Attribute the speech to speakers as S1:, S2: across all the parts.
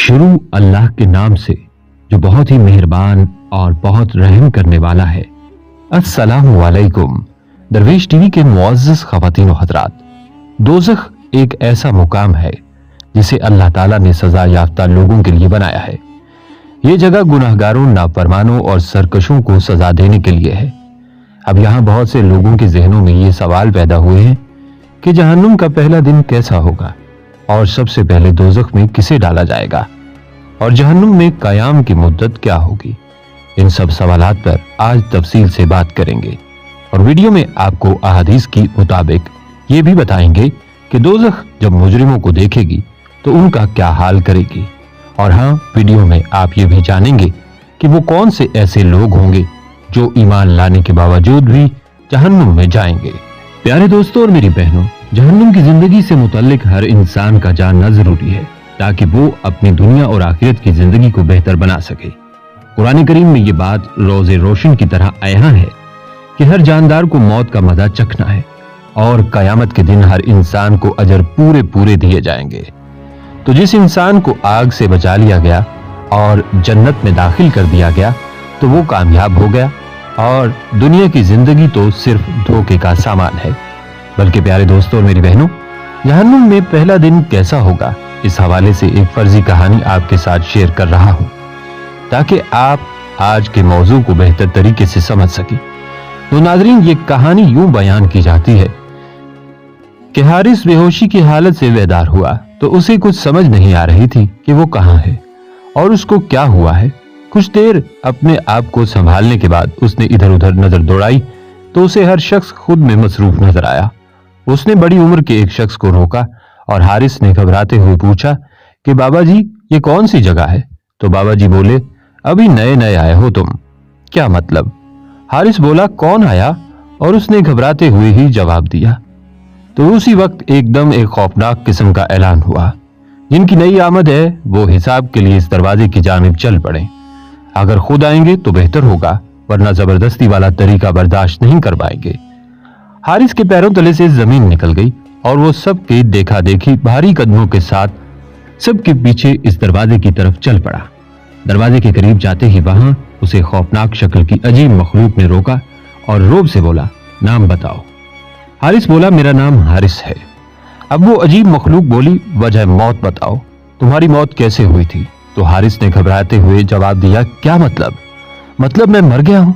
S1: शुरू अल्लाह के नाम से जो बहुत ही मेहरबान और बहुत रहम करने वाला है। अस्सलामु अलैकुम। दरवेश टीवी के मुअज़्ज़ज़ ख़वातीन व हज़रात, दोज़ख एक ऐसा मुकाम है जिसे अल्लाह ताला ने सजा याफ्ता लोगों के लिए बनाया है। ये जगह गुनाहगारों, नाफरमानों और सरकशों को सजा देने के लिए है। अब यहाँ बहुत से लोगों के जहनों में ये सवाल पैदा हुए हैं कि जहन्नुम का पहला दिन कैसा होगा और सबसे पहले दोज़ख में किसे डाला जाएगा और जहन्नुम में क़याम की मुद्दत क्या होगी। इन सब सवालात पर आज तफसील से बात करेंगे और वीडियो में आपको अहादीस की मुताबिक ये भी बताएंगे कि दोज़ख जब मुजरिमों को देखेगी तो उनका क्या हाल करेगी। और हाँ, वीडियो में आप ये भी जानेंगे कि वो कौन से ऐसे लोग होंगे जो ईमान लाने के बावजूद भी जहन्नुम में जाएंगे। प्यारे दोस्तों और मेरी बहनों, जहन्नुम की जिंदगी से मुतल्लिक हर इंसान का जानना जरूरी है ताकि वो अपनी दुनिया और आखिरत की जिंदगी को बेहतर बना सके। कुरान करीम में ये बात रोज़े रोशन की तरह आया है कि हर जानदार को मौत का मजा चखना है और कयामत के दिन हर इंसान को अजर पूरे पूरे दिए जाएंगे। तो जिस इंसान को आग से बचा लिया गया और जन्नत में दाखिल कर दिया गया तो वो कामयाब हो गया और दुनिया की जिंदगी तो सिर्फ धोखे का सामान है। बल्कि प्यारे दोस्तों और मेरी बहनों, जहन्नुम में पहला दिन कैसा होगा, इस हवाले से एक फर्जी कहानी आपके साथ शेयर कर रहा हूं ताकि आप आज के मौजू को बेहतर तरीके से समझ सके। तो नाज़रीन, ये कहानी यूं बयान की जाती है कि हारिस बेहोशी की हालत से बेदार हुआ तो उसे कुछ समझ नहीं आ रही थी कि वो कहाँ है और उसको क्या हुआ है। कुछ देर अपने आप को संभालने के बाद उसने इधर उधर नजर दौड़ाई तो उसे हर शख्स खुद में मसरूफ नजर आया। उसने बड़ी उम्र के एक शख्स को रोका और हारिस ने घबराते हुए पूछा कि बाबा जी, ये कौन सी जगह है। तो बाबा जी बोले, अभी नए नए आए हो तुम। क्या मतलब? हारिस बोला, कौन आया? और उसने घबराते हुए ही जवाब दिया। तो उसी वक्त एकदम एक खौफनाक किस्म का ऐलान हुआ, जिनकी नई आमद है वो हिसाब के लिए इस दरवाजे की जानिब चल पड़े। अगर खुद आएंगे तो बेहतर होगा, वरना जबरदस्ती वाला तरीका बर्दाश्त नहीं कर पाएंगे। हारिस के पैरों तले से जमीन निकल गई और वो सबके देखा देखी भारी कदमों के साथ सबके पीछे इस दरवाजे की तरफ चल पड़ा। दरवाजे के करीब जाते ही वहां उसे खौफनाक शक्ल की अजीब मखलूक ने रोका और रोब से बोला, नाम बताओ। हारिस बोला, मेरा नाम हारिस है। अब वो अजीब मखलूक बोली, वजह मौत बताओ, तुम्हारी मौत कैसे हुई थी। तो हारिस ने घबराते हुए जवाब दिया, क्या मतलब? मतलब मैं मर गया हूं।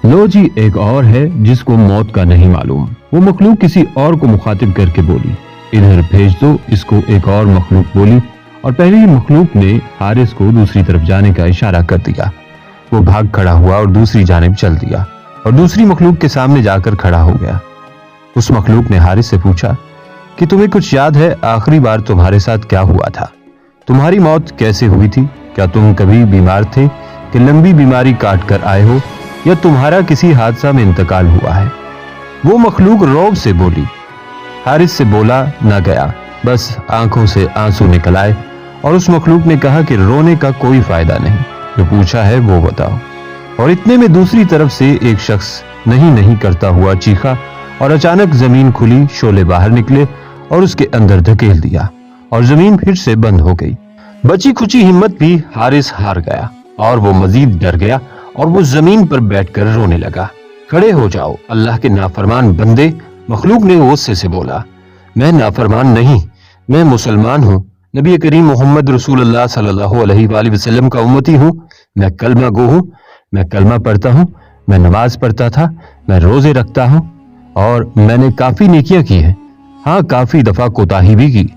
S1: लो जी, एक और है जिसको मौत का नहीं मालूम। वो मखलूक किसी और को मुखातिब करके बोली, इधर भेज दो इसको। एक और मखलूक बोली और पहले ही मखलूक ने हारिस को दूसरी तरफ जाने का इशारा कर दिया। वो भाग खड़ा हुआ और दूसरी जानिब चल दिया और दूसरी मखलूक के सामने जाकर खड़ा हो गया। उस मखलूक ने हारिस से पूछा कि तुम्हें कुछ याद है, आखिरी बार तुम्हारे साथ क्या हुआ था? तुम्हारी मौत कैसे हुई थी? क्या तुम कभी बीमार थे कि लंबी बीमारी काट कर आए हो या तुम्हारा किसी हादसा में इंतकाल हुआ है? वो मखलूक रौब से बोली। हारिस से बोला, ना गया, बस आंखों से आंसू निकल आए। और उस मखलूक ने कहा कि रोने का कोई फायदा नहीं, जो पूछा है वो बताओ। और इतने में दूसरी तरफ से एक शख्स नहीं नहीं करता हुआ चीखा और अचानक जमीन खुली, शोले बाहर निकले और उसके अंदर धकेल दिया और जमीन फिर से बंद हो गई। बची खुची हिम्मत भी हारिस हार गया और वो मजीद डर गया और वो जमीन पर बैठकर रोने लगा। खड़े हो जाओ अल्लाह के नाफरमान बंदे, मखलूक ने गुस्से से बोला। मैं नाफरमान नहीं, मैं मुसलमान हूँ, नबी करीम मोहम्मद रसूलुल्लाह सल्लल्लाहु अलैहि वसल्लम का उम्मती हूँ। मैं कलमा गो हूँ, मैं कलमा पढ़ता हूँ, मैं नमाज पढ़ता था, मैं रोजे रखता हूँ और मैंने काफी नेकियां की है। हाँ, काफी दफा कोताही भी की,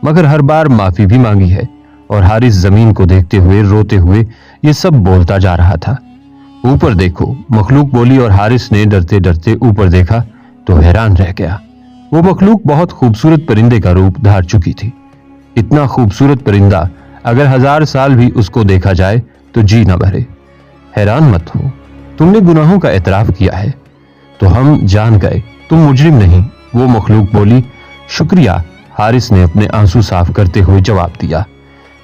S1: मगर हर बार माफी भी मांगी है। और हारिस जमीन को देखते हुए रोते हुए ये सब बोलता जा रहा था। ऊपर देखो, मखलूक बोली और हारिस ने डरते डरते ऊपर देखा तो हैरान रह गया। वो मखलूक बहुत खूबसूरत परिंदे का रूप धार चुकी थी। इतना खूबसूरत परिंदा अगर 1000 साल भी उसको देखा जाए तो जी न भरे। हैरान मत हो, तुमने गुनाहों का एतराफ किया है तो हम जान गए तुम मुजरिम नहीं। वो मखलूक बोली, शुक्रिया। हारिस ने अपने आंसू साफ करते हुए जवाब दिया।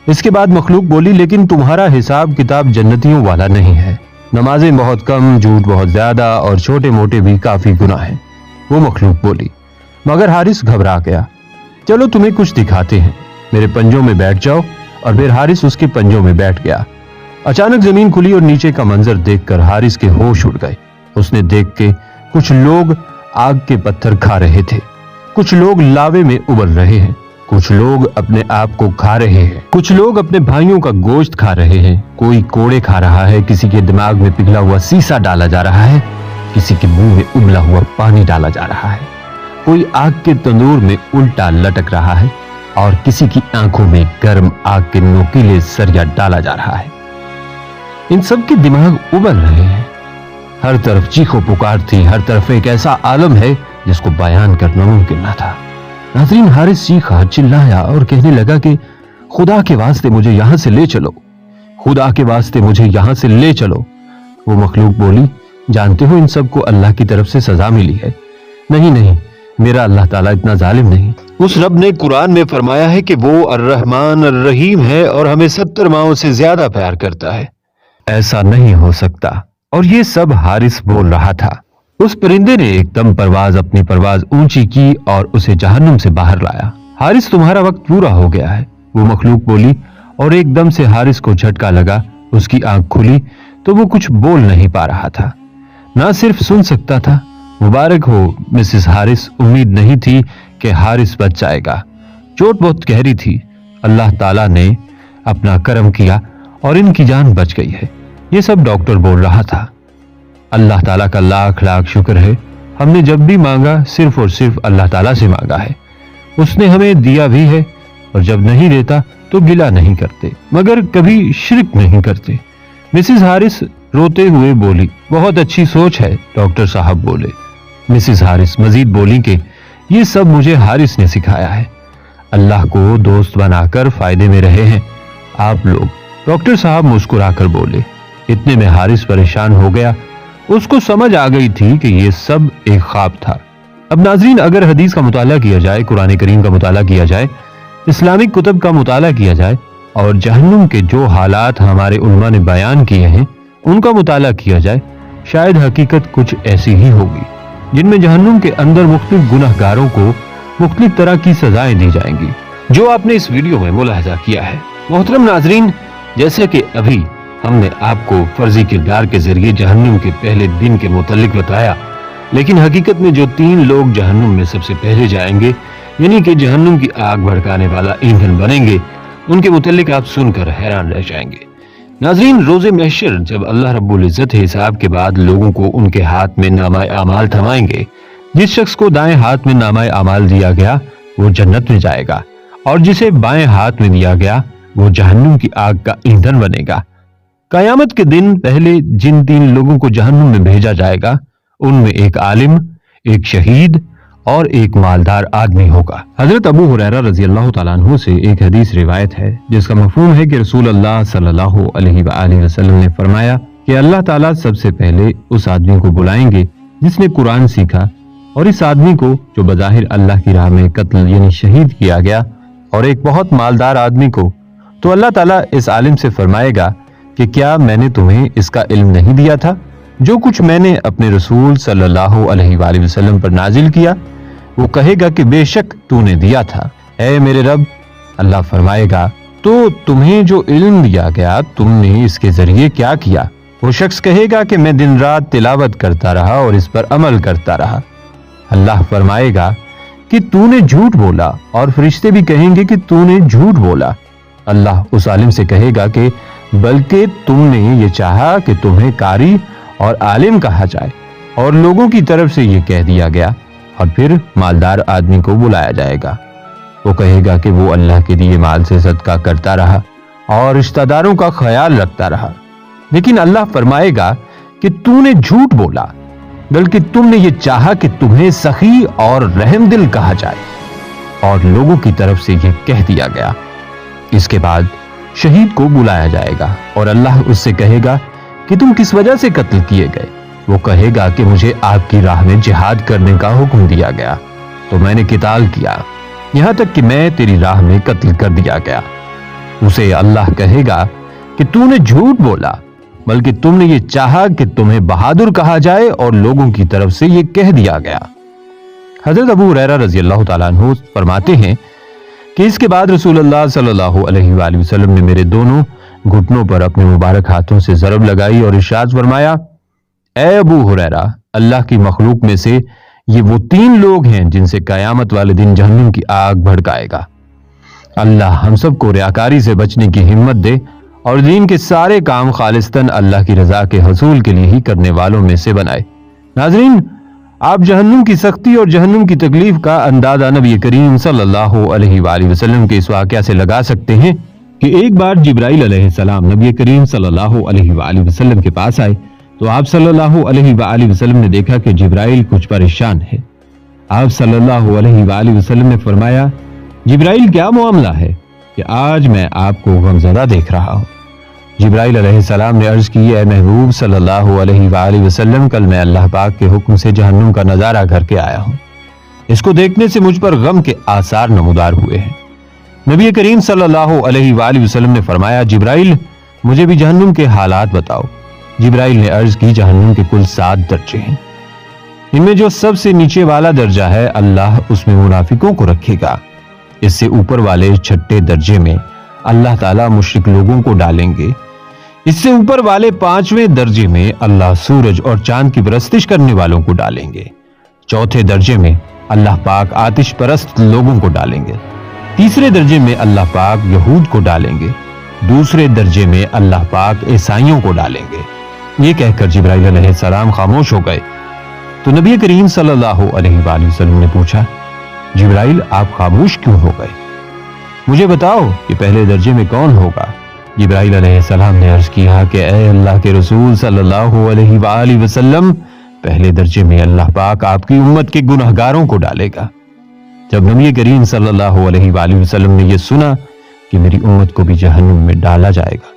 S1: इसके बाद मखलूक बोली, लेकिन तुम्हारा हिसाब किताब जन्नतियों वाला नहीं है। नमाजें बहुत कम, झूठ बहुत ज्यादा और छोटे मोटे भी काफी गुनाह हैं। वो मखलूक बोली। मगर हारिस घबरा गया। चलो तुम्हें कुछ दिखाते हैं, मेरे पंजों में बैठ जाओ और फिर हारिस उसके पंजों में बैठ गया। अचानक जमीन खुली और नीचे का मंजर देखकर हारिस के होश उड़ गए। उसने देख के कुछ लोग आग के पत्थर खा रहे थे, कुछ लोग लावे में उबल रहे हैं, कुछ लोग अपने आप को खा रहे हैं, कुछ लोग अपने भाइयों का गोश्त खा रहे हैं, कोई कोड़े खा रहा है, किसी के दिमाग में पिघला हुआ सीसा डाला जा रहा है, किसी के मुंह में उबला हुआ पानी डाला जा रहा है, कोई आग के तंदूर में उल्टा लटक रहा है और किसी की आंखों में गर्म आग के नोकीले सरिया डाला जा रहा है। इन सब के दिमाग उबल रहे हैं। हर तरफ चीखो पुकार थी, हर तरफ एक ऐसा आलम है जिसको बयान करना मुमकिन न था। नाज़रीन, हारिस चीखा, चिल्लाया और कहने लगा कि खुदा के वास्ते मुझे यहां से ले चलो, खुदा के वास्ते मुझे यहां से ले चलो। वो मखलूक बोली, जानते हो इन सबको अल्लाह की तरफ से सजा मिली है। नहीं नहीं, मेरा अल्लाह ताला इतना जालिम नहीं। उस रब ने कुरान में फरमाया है कि वो अर्रहमान अर्रहीम है और हमें 70 माओं से ज्यादा प्यार करता है। ऐसा नहीं हो सकता। और ये सब हारिस बोल रहा था। उस परिंदे ने एकदम अपनी परवाज ऊंची की और उसे जहन्नुम से बाहर लाया। हारिस, तुम्हारा वक्त पूरा हो गया है, वो मखलूक बोली और एकदम से हारिस को झटका लगा। उसकी आंख खुली तो वो कुछ बोल नहीं पा रहा था, ना सिर्फ सुन सकता था। मुबारक हो मिसेस हारिस, उम्मीद नहीं थी कि हारिस बच जाएगा। चोट बहुत गहरी थी। अल्लाह ताला ने अपना करम किया और इनकी जान बच गई है। ये सब डॉक्टर बोल रहा था। अल्लाह ताला का लाख लाख शुक्र है। हमने जब भी मांगा सिर्फ और सिर्फ अल्लाह ताला से मांगा है। उसने हमें दिया भी है और जब नहीं देता तो गिला नहीं करते, मगर कभी शिरक नहीं करते। मिसेस हारिस रोते हुए बोली, बहुत अच्छी सोच है, डॉक्टर साहब बोले। मिसेस हारिस मजीद बोली कि ये सब मुझे हारिस ने सिखाया है। अल्लाह को दोस्त बनाकर फायदे में रहे हैं आप लोग, डॉक्टर साहब मुस्कुराकर बोले। इतने में हारिस परेशान हो गया। उसको समझ आ गई थी कि ये सब एक ख्वाब था। अब नाजरीन, अगर हदीस का मुताला किया जाए, कुरान करीम का मुताला किया जाए, इस्लामिक कुतब का मुताला किया जाए और जहन्नुम के जो हालात हमारे उलमा ने बयान किए हैं उनका मुताला किया जाए, शायद हकीकत कुछ ऐसी ही होगी, जिनमें जहन्नुम के अंदर मुख्तलिफ गुनहगारों को मुख्तलिफ तरह की सजाएं दी जाएंगी, जो आपने इस वीडियो में मुलाहजा किया है। मोहतरम नाजरीन, जैसे कि अभी हमने आपको फर्जी किरदार के जरिए जहन्नुम के पहले दिन के मुतालिक बताया, लेकिन हकीकत में जो 3 लोग जहन्नुम में सबसे पहले जाएंगे, यानी कि जहन्नुम की आग भड़काने वाला ईंधन बनेंगे, उनके मुतालिक आप सुनकर हैरान रह जाएंगे। नाजरीन, रोजे महशर जब अल्लाह रब्बुल इज्जत हिसाब के बाद लोगों को उनके हाथ में नामाए अमाल थमाएंगे, जिस शख्स को दाएं हाथ में नामाए अमाल दिया गया वो जन्नत में जाएगा और जिसे बाएं हाथ में दिया गया वो जहन्नुम की आग का ईंधन बनेगा। कयामत के दिन पहले जिन 3 लोगों को जहन्नुम में भेजा जाएगा, उनमें एक आलिम, एक शहीद और एक मालदार आदमी होगा। हजरत अबू हुरैरा रजी अल्लाह तआला अन्हु से एक हदीस रिवायत है जिसका मफहूम है कि रसूल अल्लाह सल्लल्लाहु अलैहि वसल्लम ने फरमाया कि अल्लाह ताला सबसे पहले उस आदमी को बुलाएंगे जिसने कुरान सीखा और इस आदमी को जो बज़ाहिर अल्लाह की राह में कत्ल यानी शहीद किया गया और एक बहुत मालदार आदमी को। तो अल्लाह ताला इस आलिम से फरमाएगा कि क्या मैंने तुम्हें इसका इल्म नहीं दिया था? जो कुछ मैंने अपने रसूल सल्लल्लाहु अलैहि वसल्लम पर नाजिल किया। वो कहेगा कि बेशक तूने दिया था, ऐ मेरे रब। अल्लाह फरमाएगा, तो तुम्हें जो इल्म दिया गया तुमने इसके जरिए क्या किया? वो शख्स कहेगा कि मैं दिन रात तिलावत करता रहा और इस पर अमल करता रहा। अल्लाह फरमाएगा कि तूने झूठ बोला, और फरिश्ते भी कहेंगे कि तूने झूठ बोला। अल्लाह उस आलिम से कहेगा कि बल्कि तुमने ये चाहा कि तुम्हें कारी और आलिम कहा जाए और लोगों की तरफ से ये कह दिया गया। और फिर मालदार आदमी को बुलाया जाएगा। वो कहेगा कि वो अल्लाह के दिए माल से सदका करता रहा और रिश्तेदारों का ख्याल रखता रहा, लेकिन अल्लाह फरमाएगा कि तूने झूठ बोला, बल्कि तुमने ये चाहा कि तुम्हें सखी और रहमदिल कहा जाए और लोगों की तरफ से ये कह दिया गया। इसके बाद शहीद को बुलाया जाएगा और अल्लाह उससे कहेगा कि तुम किस वजह से कत्ल किए गए? वो कहेगा कि मुझे आपकी राह में जिहाद करने का हुक्म दिया गया तो मैंने किताल किया, यहां तक कि मैं तेरी राह में कत्ल कर दिया गया। उसे अल्लाह कहेगा कि तूने झूठ बोला, बल्कि तुमने ये चाहा कि तुम्हें बहादुर कहा जाए और लोगों की तरफ से ये कह दिया गया। हजरत अबू हुरैरा रजी अल्लाह तआला अन्हु फरमाते हैं کہ اس کے بعد رسول اللہ صلی اللہ علیہ وآلہ وسلم نے میرے دونوں گھٹنوں پر اپنے مبارک ہاتھوں سے ضرب لگائی اور ارشاد فرمایا، اے ابو ہریرہ، اللہ کی مخلوق میں سے یہ وہ 3 لوگ ہیں جن سے قیامت والے دن جہنم کی آگ بھڑکائے گا۔ اللہ ہم سب کو ریاکاری سے بچنے کی ہمت دے اور دین کے سارے کام خالصتاً اللہ کی رضا کے حصول کے لیے ہی کرنے والوں میں سے بنائے۔ ناظرین، آپ جہنم کی سختی اور جہنم کی تکلیف کا اندازہ نبی کریم صلی اللہ علیہ وآلہ وسلم کے اس واقعہ سے لگا سکتے ہیں کہ ایک بار جبرائیل علیہ السلام نبی کریم صلی اللہ علیہ وآلہ وسلم کے پاس آئے تو آپ صلی اللہ علیہ وآلہ وسلم نے دیکھا کہ جبرائیل کچھ پریشان ہے۔ آپ صلی اللہ علیہ وآلہ وسلم نے فرمایا، جبرائیل کیا معاملہ ہے کہ آج میں آپ کو غمزدہ دیکھ رہا ہوں؟ جبرائیل علیہ السلام نے عرض کی، اے محبوب صلی اللہ علیہ وآلہ وسلم، کل میں اللہ پاک کے حکم سے جہنم کا نظارہ کر کے آیا ہوں۔ اس کو دیکھنے سے مجھ پر غم کے آثار نمودار ہوئے ہیں۔ نبی کریم صلی اللہ علیہ وآلہ وسلم نے فرمایا، جبرائیل مجھے بھی جہنم کے حالات بتاؤ۔ جبرائیل نے عرض کی، جہنم کے کل 7 درجے ہیں، ان میں جو سب سے نیچے والا درجہ ہے اللہ اس میں منافقوں کو رکھے گا۔ اس سے اوپر والے 6 درجے میں اللہ تعالیٰ مشرک لوگوں کو ڈالیں گے۔ اس سے اوپر والے 5ویں درجے میں اللہ سورج اور چاند کی پرستش کرنے والوں کو ڈالیں گے۔ 4تھے درجے میں اللہ پاک آتش پرست لوگوں کو ڈالیں گے۔ 3رے درجے میں اللہ پاک یہود کو ڈالیں گے۔ 2 درجے میں اللہ پاک عیسائیوں کو ڈالیں گے۔ یہ کہہ کر جبرائیل علیہ السلام خاموش ہو گئے تو نبی کریم صلی اللہ علیہ وآلہ وسلم نے پوچھا، جبرائیل آپ خاموش کیوں ہو گئے؟ مجھے بتاؤ کہ پہلے درجے میں کون ہوگا؟ جبرائیل علیہ السلام نے عرض کیا کہ اے اللہ کے رسول صلی اللہ علیہ وآلہ وسلم، پہلے درجے میں اللہ پاک آپ کی امت کے گنہگاروں کو ڈالے گا۔ جب نبی کریم صلی اللہ علیہ وآلہ وسلم نے یہ سنا کہ میری امت کو بھی جہنم میں ڈالا جائے گا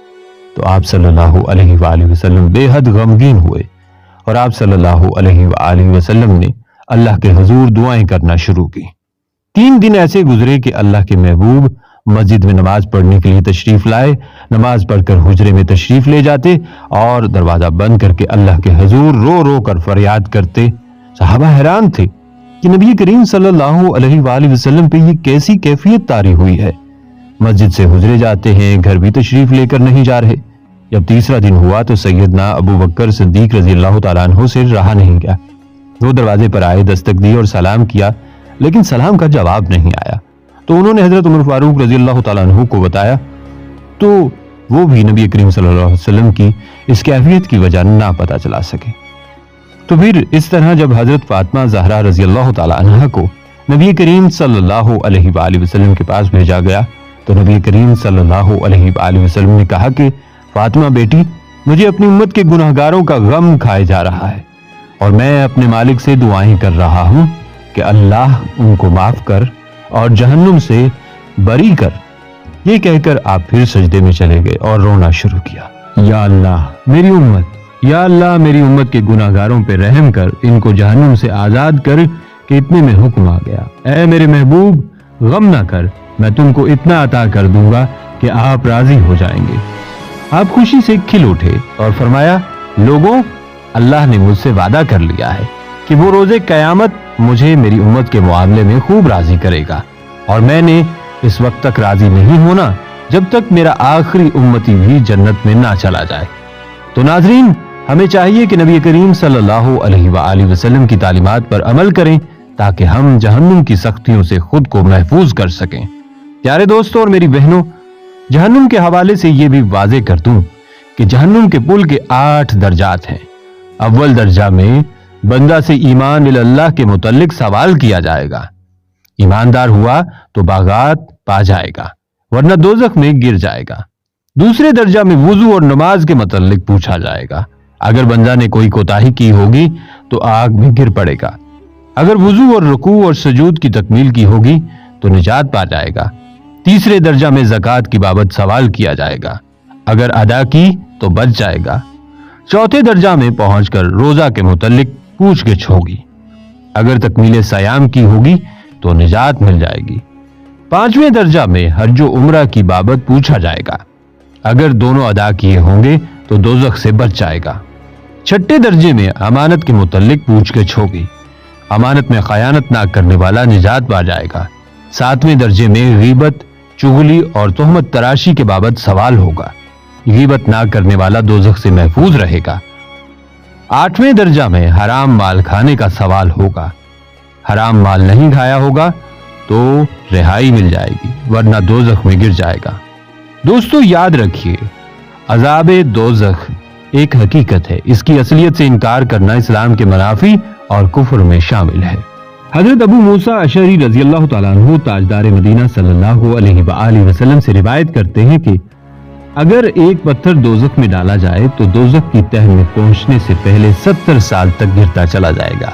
S1: تو آپ صلی اللہ علیہ وآلہ وسلم بے حد غمگین ہوئے اور آپ صلی اللہ علیہ وآلہ وسلم نے اللہ کے حضور دعائیں کرنا شروع کی۔ 3 دن ایسے گزرے کہ اللہ کے محبوب مسجد میں نماز پڑھنے کے لیے تشریف لائے، نماز پڑھ کر حجرے میں تشریف لے جاتے اور دروازہ بند کر کے اللہ کے حضور رو رو کر فریاد کرتے۔ صحابہ حیران تھے کہ نبی کریم صلی اللہ علیہ وآلہ وسلم پہ یہ کیسی کیفیت طاری ہوئی ہے، مسجد سے حجرے جاتے ہیں، گھر بھی تشریف لے کر نہیں جا رہے۔ جب 3را دن ہوا تو سیدنا ابو بکر صدیق رضی اللہ تعالیٰ عنہ سے رہا نہیں گیا۔ وہ دروازے پر آئے، دستک دی اور سلام کیا، لیکن سلام کا جواب نہیں آیا۔ تو انہوں نے حضرت عمر فاروق رضی اللہ تعالیٰ عنہ کو بتایا تو وہ بھی نبی کریم صلی اللہ علیہ وسلم کی اس کیفیت کی وجہ نہ پتہ چلا سکے۔ تو پھر اس طرح جب حضرت فاطمہ زہرا رضی اللہ تعالیٰ عنہ کو نبی کریم صلی اللہ علیہ وآلہ وسلم کے پاس بھیجا گیا تو نبی کریم صلی اللہ علیہ وآلہ وسلم نے کہا کہ فاطمہ بیٹی، مجھے اپنی امت کے گناہگاروں کا غم کھائے جا رہا ہے اور میں اپنے مالک سے دعائیں کر رہا ہوں کہ اللہ ان کو معاف کر اور جہنم سے بری کر۔ یہ کہہ کر آپ پھر سجدے میں چلے گئے اور رونا شروع کیا۔ یا اللہ میری امت، یا اللہ میری امت کے گناہگاروں پہ رحم کر، ان کو جہنم سے آزاد کر کہ اتنے میں حکم آ گیا، اے میرے محبوب غم نہ کر، میں تم کو اتنا عطا کر دوں گا کہ آپ راضی ہو جائیں گے۔ آپ خوشی سے کھل اٹھے اور فرمایا، لوگوں، اللہ نے مجھ سے وعدہ کر لیا ہے کہ وہ روز قیامت مجھے میری امت کے معاملے میں خوب راضی کرے گا، اور میں نے اس وقت تک راضی نہیں ہونا جب تک میرا آخری امتی بھی جنت میں نہ چلا جائے۔ تو ناظرین، ہمیں چاہیے کہ نبی کریم صلی اللہ علیہ وآلہ وسلم کی تعلیمات پر عمل کریں تاکہ ہم جہنم کی سختیوں سے خود کو محفوظ کر سکیں۔ پیارے دوستوں اور میری بہنوں، جہنم کے حوالے سے یہ بھی واضح کر دوں کہ جہنم کے پل کے 8 درجات ہیں۔ اول درجہ میں بندہ سے ایمان اللہ کے متعلق سوال کیا جائے گا، ایماندار ہوا تو باغات پا جائے گا ورنہ دوزخ میں گر جائے گا۔ دوسرے درجہ میں وضو اور نماز کے متعلق پوچھا جائے گا، اگر بندہ نے کوئی کوتاہی کی ہوگی تو آگ میں گر پڑے گا، اگر وضو اور رکوع اور سجود کی تکمیل کی ہوگی تو نجات پا جائے گا۔ تیسرے درجہ میں زکوٰۃ کی بابت سوال کیا جائے گا، اگر ادا کی تو بچ جائے گا۔ چوتھے درجہ میں پہنچ کر روزہ کے متعلق پوچھ گچھ ہوگی، اگر تکمیل صیام کی ہوگی تو نجات مل جائے گی۔ پانچویں درجہ میں حج و عمرہ کی بابت پوچھا جائے گا، اگر دونوں ادا کیے ہوں گے تو دوزخ سے بچ جائے گا۔ چھٹے درجے میں امانت کے متعلق پوچھ گچھ ہوگی، امانت میں خیانت نہ کرنے والا نجات پا جائے گا۔ 7वें दर्जे में गीबत, चुगली और तोहमत तराशी के बाबत सवाल होगा। गीबत ना करने वाला दोज़ख से महफूज रहेगा। 8वें दर्जा में हराम माल खाने का सवाल होगा। हराम माल नहीं खाया होगा तो रिहाई मिल जाएगी, वरना दोज़ख में गिर जाएगा। दोस्तों याद रखिए, अज़ाबे दोज़ख एक हकीकत है। इसकी असलियत से इनकार करना इस्लाम के मनाफी और कुफ्र में शामिल है। हजरत अबू मूसा अशरी रजी अल्लाह तआला अन्हु ताजदार मदीना सल्लल्लाहु अलैहि वसल्लम से रिवायत करते हैं कि अगर एक पत्थर दोज़ख में डाला जाए तो दोज़ख की तह में पहुंचने से पहले 70 साल तक गिरता चला जाएगा।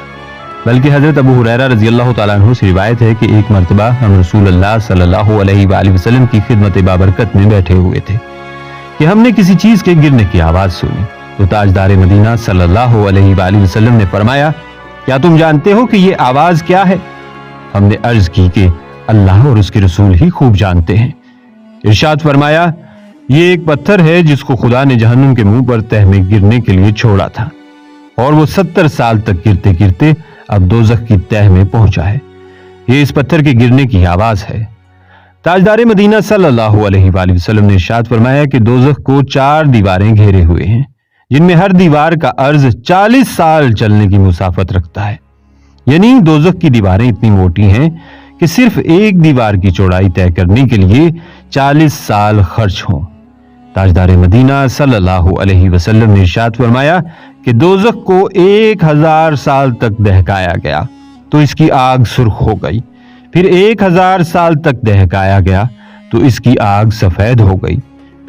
S1: बल्कि हजरत अबू हुरैरा रजी अल्लाह तआला अन्हु से रिवायत है कि एक मर्तबा हम रसूलुल्लाह सल्लल्लाहु अलैहि वसल्लम की खिदमत बाबरकत में बैठे हुए थे कि हमने किसी चीज के गिरने की आवाज सुनी। तो ताजदार मदीना सल्लल्लाहु अलैहि वसल्लम ने फरमाया, क्या तुम जानते हो कि ये आवाज क्या है? हमने अर्ज की कि अल्लाह और उसके रसूल ही खूब जानते हैं। इरशाद फरमाया, ये एक पत्थर है जिसको खुदा ने जहन्नुम के मुंह पर तह में गिरने के लिए छोड़ा था और वो 70 साल तक गिरते गिरते अब दोज़ख की तह में पहुंचा है। ये इस पत्थर के गिरने की आवाज है। ताजदार मदीना सल्लल्लाहु अलैहि वसल्लम ने इरशाद फरमाया कि दोज़ख को 4 दीवारें घेरे हुए हैं, जिनमें हर दीवार का अर्ज 40 साल चलने की मुसाफत रखता है। यानी दोज़ख की दीवारें इतनी मोटी हैं कि सिर्फ एक दीवार की चौड़ाई तय करने के लिए 40 साल खर्च हों। ताजदार मदीना सल्लल्लाहु अलैहि वसल्लम ने इरशाद फरमाया कि दोज़ख को 1000 साल तक दहकाया गया तो इसकी आग सुर्ख हो गई, फिर 1000 साल तक दहकाया गया तो इसकी आग सफेद हो गई,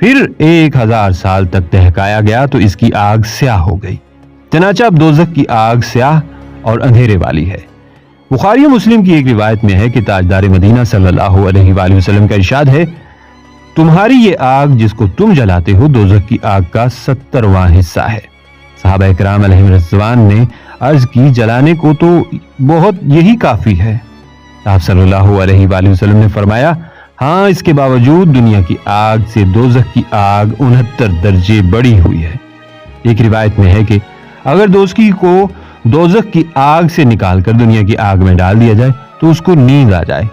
S1: फिर 1000 साल तक दहकाया गया तो इसकी आग स्याह हो गई। चनाचा अब दोज़ख की आग स्याह और अंधेरे वाली है। बुखारी और मुस्लिम की एक रिवायत में है कि ताजदार मदीना सल्लल्लाहु अलैहि वसल्लम का इरशाद है, तुम्हारी ये आग जिसको तुम जलाते हो दोज़ख की आग का 70वां हिस्सा है। सहाबा इकराम अलैहिम रिज़वान ने अर्ज की, जलाने को तो बहुत यही काफी है। आप सल्लल्लाहु अलैहि वसल्लम ने फरमाया, हाँ इसके बावजूद दुनिया की आग से दोज़ख की आग 69 दर्जे बढ़ी हुई है। एक रिवायत में है कि अगर दोज़खी को दोज़ख की आग से निकालकर दुनिया की आग में डाल दिया जाए तो उसको नींद आ जाए,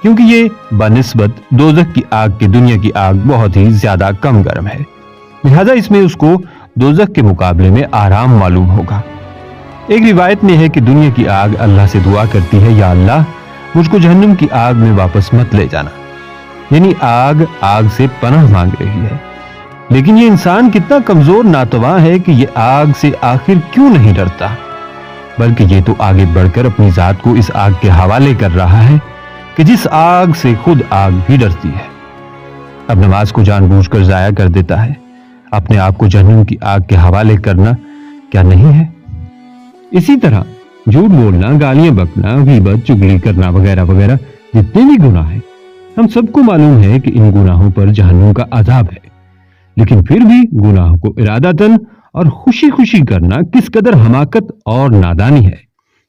S1: क्योंकि ये बनिस्बत दोज़ख की आग के दुनिया की आग बहुत ही ज्यादा कम गर्म है, लिहाजा इसमें उसको दोज़ख के मुकाबले में आराम मालूम होगा। एक रिवायत में है कि दुनिया की आग अल्लाह से दुआ करती है, या अल्लाह मुझको जहन्नुम की आग में वापस मत ले जाना। यानी आग से पनाह मांग रही है। लेकिन ये इंसान कितना कमजोर नातवा है कि ये आग से आखिर क्यों नहीं डरता, बल्कि ये तो आगे बढ़कर अपनी जात को इस आग के हवाले कर रहा है कि जिस आग से खुद आग भी डरती है। अब नमाज को जानबूझकर जाया कर देता है। अपने आप को जहन्नुम की आग के हवाले करना क्या नहीं है? इसी तरह झूठ बोलना, गालियां बकना, गीबत, चुगली करना वगैरह वगैरह जितने भी गुनाह हैं, हम सबको मालूम है कि इन गुनाहों पर जहन्नुम का अजाब है। लेकिन फिर भी गुनाह को इरादतन और खुशी खुशी करना किस कदर हमाकत और नादानी है।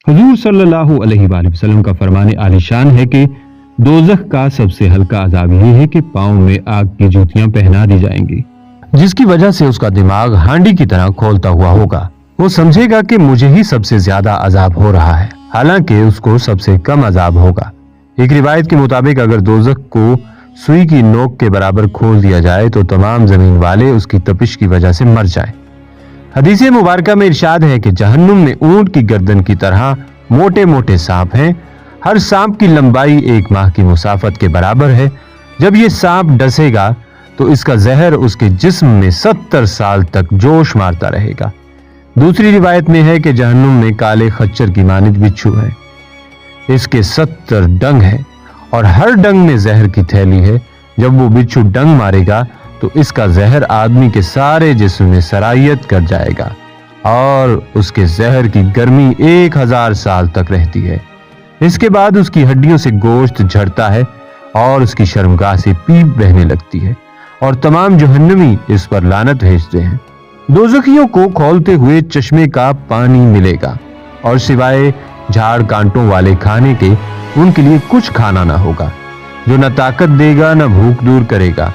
S1: हुजूर सल्लल्लाहु अलैहि वसल्लम का फरमाने आलिशान है कि दोज़ख का सबसे हल्का अजाब यह है कि पांव में आग की जूतियां पहना दी जाएंगी, जिसकी वजह से उसका दिमाग हांडी की तरह खोलता हुआ होगा। वो समझेगा कि मुझे ही सबसे ज्यादा अजाब हो रहा है, हालांकि उसको सबसे कम अजाब होगा। एक रिवायत के मुताबिक अगर दोज़ख को सुई की नोक के बराबर खोल दिया जाए तो तमाम जमीन वाले उसकी तपिश की वजह से मर जाए। हदीस मुबारका में इरशाद है कि जहन्नुम में ऊंट की गर्दन की तरह मोटे मोटे सांप हैं। हर सांप की लंबाई 1 माह की मुसाफत के बराबर है। जब ये सांप डसेगा तो इसका जहर उसके जिस्म में 70 साल तक जोश मारता रहेगा। दूसरी रिवायत में है कि जहन्नुम में काले खच्चर की मानिद बिच्छू है। इसके 70 डंग हैं और हर डंग में जहर की थैली है। जब वो बिच्छू डंग मारेगा तो इसका जहर आदमी के सारे जिस्म में सरायत कर जाएगा और उसके जहर की गर्मी 1000 साल तक रहती है। इसके बाद उसकी हड्डियों से गोश्त झड़ता है और उसकी शर्मगाह से पीप बहने लगती है और तमाम जहन्नमी इस पर लानत भेजते हैं। दोज़खियों को खौलते हुए चश्मे का पानी मिलेगा और सिवाय झाड़ कांटों वाले खाने के उनके लिए कुछ खाना ना होगा, जो न ताकत देगा न भूख दूर करेगा।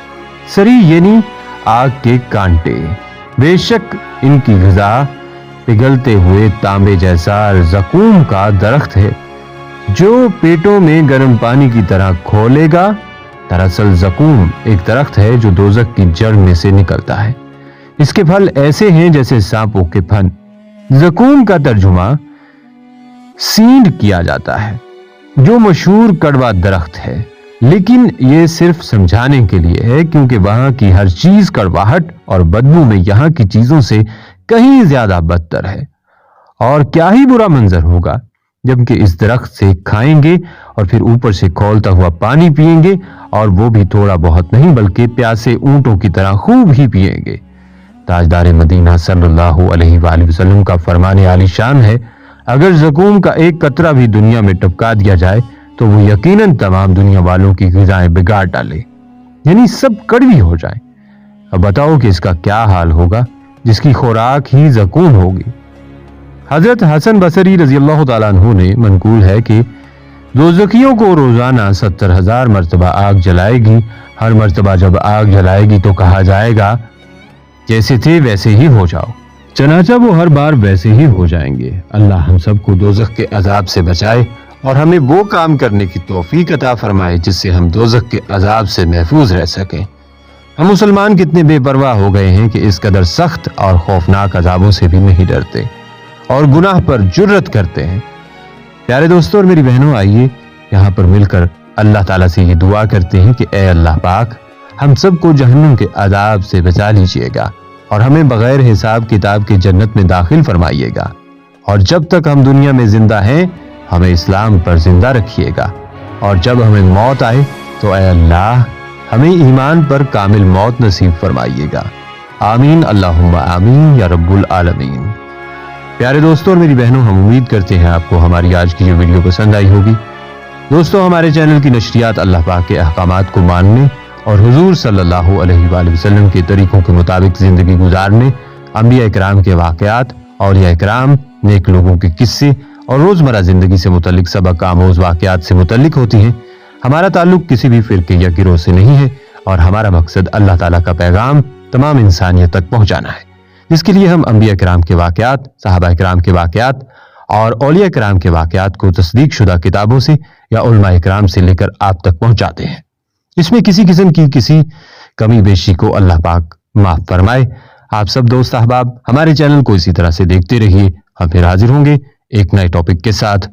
S1: सरी यानी आग के कांटे। बेशक इनकी ग़िज़ा पिघलते हुए तांबे जैसा ज़कूम का दरख्त है जो पेटों में गर्म पानी की तरह खोलेगा। दरअसल ज़कूम एक दरख्त है जो दोज़ख की जड़ में से निकलता है। इसके फल ऐसे हैं जैसे सांपों के फन। ज़कूम का तर्जुमा सींड किया जाता है, जो मशहूर कड़वा दरख्त है, लेकिन ये सिर्फ समझाने के लिए है क्योंकि वहां की हर चीज कड़वाहट और बदबू में यहां की चीजों से कहीं ज्यादा बदतर है। और क्या ही बुरा मंजर होगा जबकि इस दरख्त से खाएंगे और फिर ऊपर से खौलता हुआ पानी पिएंगे, और वो भी थोड़ा बहुत नहीं बल्कि प्यासे ऊंटों की तरह खूब ही पिएंगे। ताजदार मदीना सल्लल्लाहु अलैहि वसल्लम का फरमाने आलीशान है, अगर ज़कूम का एक कतरा भी दुनिया में टपका दिया जाए तो वो यकीनन तमाम दुनिया वालों की ग़िज़ाएं बिगाड़ डाले, यानी सब कड़वी हो जाए। अब बताओ कि इसका क्या हाल होगा जिसकी खुराक ही ज़कूम होगी। हजरत हसन बसरी रज़ियल्लाहु ताला अन्हु ने मनकूल है कि दोज़खियों को रोजाना 70,000 मर्तबा आग जलाएगी। हर मर्तबा जब आग जलाएगी तो कहा जाएगा जैसे थे वैसे ही हो जाओ। चनाचा वो हर बार वैसे ही हो जाएंगे। अल्लाह हम सबको दोज़ख के अजाब से बचाए और हमें वो काम करने की तौफीक अता फरमाए जिससे हम दोज़ख के अजाब से महफूज रह सकें। हम मुसलमान कितने बेपरवाह हो गए हैं कि इस कदर सख्त और खौफनाक अजाबों से भी नहीं डरते और गुनाह पर जुर्रत करते हैं। प्यारे दोस्तों और मेरी बहनों, आइए यहाँ पर मिलकर अल्लाह ताला से ये दुआ करते हैं कि ए अल्लाह पाक, हम सबको जहन्नुम के अजाब से बचा लीजिएगा और हमें बगैर हिसाब किताब की जन्नत में दाखिल फरमाइएगा। और जब तक हम दुनिया में जिंदा हैं हमें इस्लाम पर जिंदा रखिएगा, और जब हमें मौत आए तो ए अल्लाह हमें ईमान पर कामिल मौत नसीब फरमाइएगा। आमीन अल्लाहुम्मा आमीन या रब्बुल आलमीन। प्यारे दोस्तों और मेरी बहनों, हम उम्मीद करते हैं आपको हमारी आज की ये वीडियो पसंद आई होगी। दोस्तों, हमारे चैनल की नशरियात अल्लाह पाक के अहकामात को मानने और हुजूर सल्लल्लाहु अलैहि वसल्लम के तरीकों के मुताबिक जिंदगी गुजारने, अंबिया इकराम के वाकयात, औलिया इकराम, नेक लोगों के किस्से और रोजमर्रा जिंदगी से मुतल्लिक सबक आमोज वाकयात से मुतल्लिक होती हैं। हमारा ताल्लुक किसी भी फिरके या गिरोह से नहीं है और हमारा मकसद अल्लाह ताला का पैगाम तमाम इंसानियत तक पहुंचाना है, जिसके लिए हम अंबिया इकराम के वाकयात, सहाबा इकराम के वाकयात और औलिया इकराम के वाकयात को तस्दीक शुदा किताबों से या उलमा इकराम से लेकर आप तक पहुंचाते हैं। इसमें किसी किस्म की किसी कमी बेशी को अल्लाह पाक माफ फरमाए। आप सब दोस्त अहबाब हमारे चैनल को इसी तरह से देखते रहिए। हम फिर हाजिर होंगे एक नए टॉपिक के साथ।